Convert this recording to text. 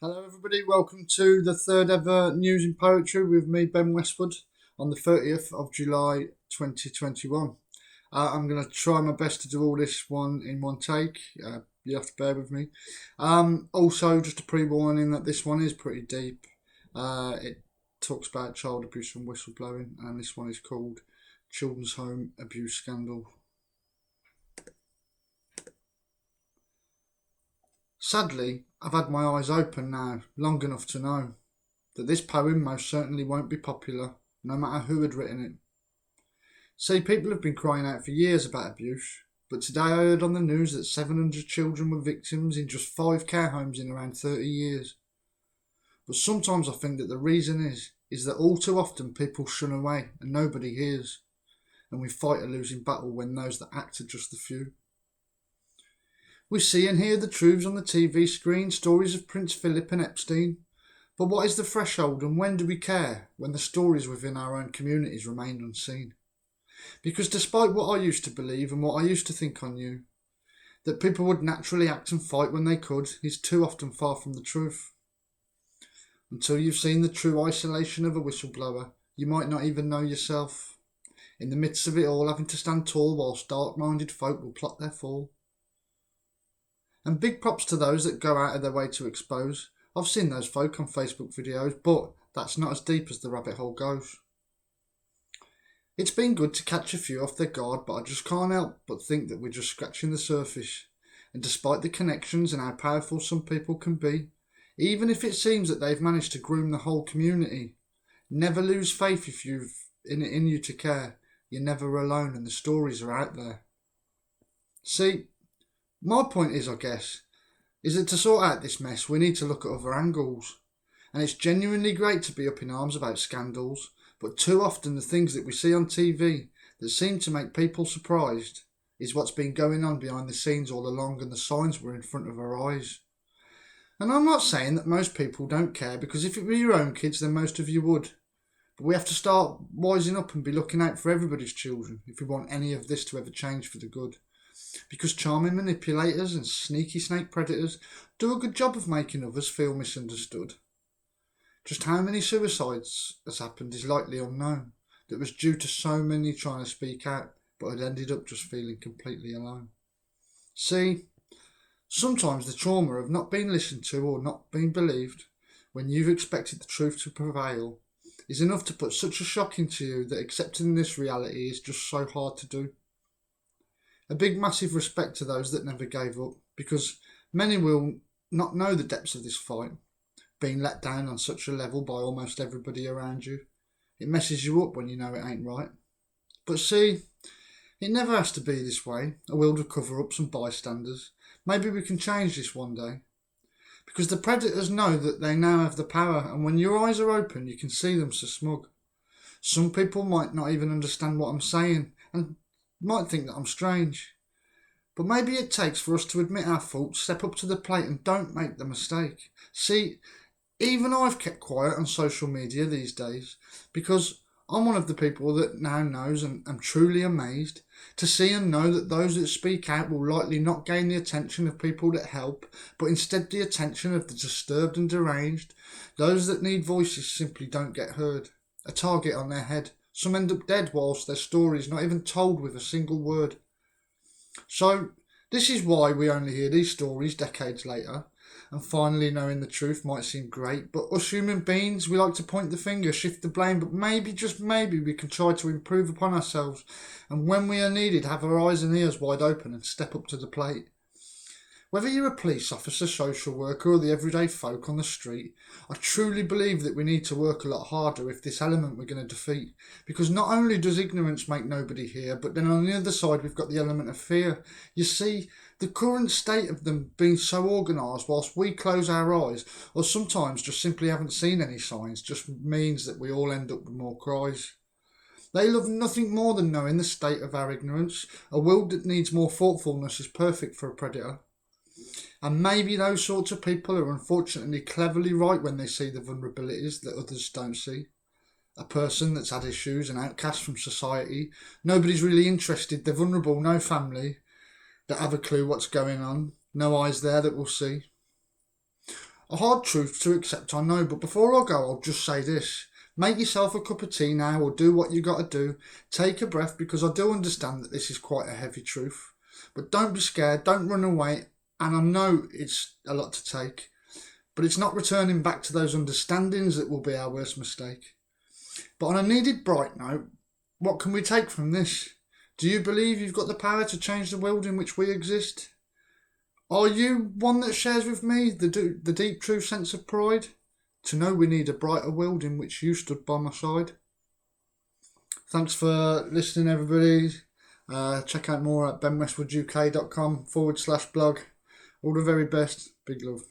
Hello, everybody. Welcome to the third ever News in Poetry with me, Ben Westwood, on the 30th of July 2021. I'm going to try my best to do all this one in one take. You have to bear with me. Also, just a pre warning that this one is pretty deep. It talks about child abuse and whistleblowing, and this one is called Children's Home Abuse Scandal. Sadly, I've had my eyes open now long enough to know that this poem most certainly won't be popular, no matter who had written it. See, people have been crying out for years about abuse, but today I heard on the news that 700 children were victims in just 5 care homes in around 30 years. But sometimes I think that the reason is that all too often people shun away and nobody hears, and we fight a losing battle when those that act are just the few. We see and hear the truths on the TV screen, stories of Prince Philip and Epstein. But what is the threshold, and when do we care when the stories within our own communities remain unseen? Because despite what I used to believe and what I used to think I knew, that people would naturally act and fight when they could is too often far from the truth. Until you've seen the true isolation of a whistleblower, you might not even know yourself. In the midst of it all, having to stand tall whilst dark-minded folk will plot their fall. And big props to those that go out of their way to expose. I've seen those folk on Facebook videos, but that's not as deep as the rabbit hole goes. It's been good to catch a few off their guard, but I just can't help but think that we're just scratching the surface. And despite the connections and how powerful some people can be, even if it seems that they've managed to groom the whole community, never lose faith if you've in you to care. You're never alone and the stories are out there. See, my point is, I guess, is that to sort out this mess, we need to look at other angles. And it's genuinely great to be up in arms about scandals, but too often the things that we see on TV that seem to make people surprised is what's been going on behind the scenes all along, and the signs were in front of our eyes. And I'm not saying that most people don't care, because if it were your own kids, then most of you would. But we have to start wising up and be looking out for everybody's children if we want any of this to ever change for the good. Because charming manipulators and sneaky snake predators do a good job of making others feel misunderstood. Just how many suicides has happened is likely unknown. That was due to so many trying to speak out, but had ended up just feeling completely alone. See, sometimes the trauma of not being listened to or not being believed, when you've expected the truth to prevail, is enough to put such a shock into you that accepting this reality is just so hard to do. A big massive respect to those that never gave up, because many will not know the depths of this fight, being let down on such a level by almost everybody around you. It messes you up when you know it ain't right. But see, it never has to be this way, a world of cover-ups and bystanders. Maybe we can change this one day. Because the predators know that they now have the power, and when your eyes are open you can see them so smug. Some people might not even understand what I'm saying, and might think that I'm strange. But maybe it takes for us to admit our faults, step up to the plate and don't make the mistake. See, even I've kept quiet on social media these days because I'm one of the people that now knows and am truly amazed to see and know that those that speak out will likely not gain the attention of people that help, but instead the attention of the disturbed and deranged. Those that need voices simply don't get heard. A target on their head. Some end up dead whilst their story is not even told with a single word. So, this is why we only hear these stories decades later, and finally knowing the truth might seem great, but us human beings, we like to point the finger, shift the blame, but maybe, just maybe, we can try to improve upon ourselves, and when we are needed, have our eyes and ears wide open and step up to the plate. Whether you're a police officer, social worker or the everyday folk on the street, I truly believe that we need to work a lot harder if this element we're going to defeat. Because not only does ignorance make nobody hear, but then on the other side we've got the element of fear. You see, the current state of them being so organised whilst we close our eyes, or sometimes just simply haven't seen any signs, just means that we all end up with more cries. They love nothing more than knowing the state of our ignorance. A world that needs more thoughtfulness is perfect for a predator. And maybe those sorts of people are unfortunately cleverly right when they see the vulnerabilities that others don't see. A person that's had issues, an outcast from society, nobody's really interested, they're vulnerable, no family that have a clue what's going on, no eyes there that will see. A hard truth to accept, I know, but before I go, I'll just say this. Make yourself a cup of tea now, or do what you got to do. Take a breath, because I do understand that this is quite a heavy truth. But don't be scared, don't run away, and I know it's a lot to take. But it's not returning back to those understandings that will be our worst mistake. But on a needed bright note, what can we take from this? Do you believe you've got the power to change the world in which we exist? Are you one that shares with me the deep true sense of pride? To know we need a brighter world in which you stood by my side. Thanks for listening, everybody. Check out more at benwestwooduk.com/blog. All the very best. Big love.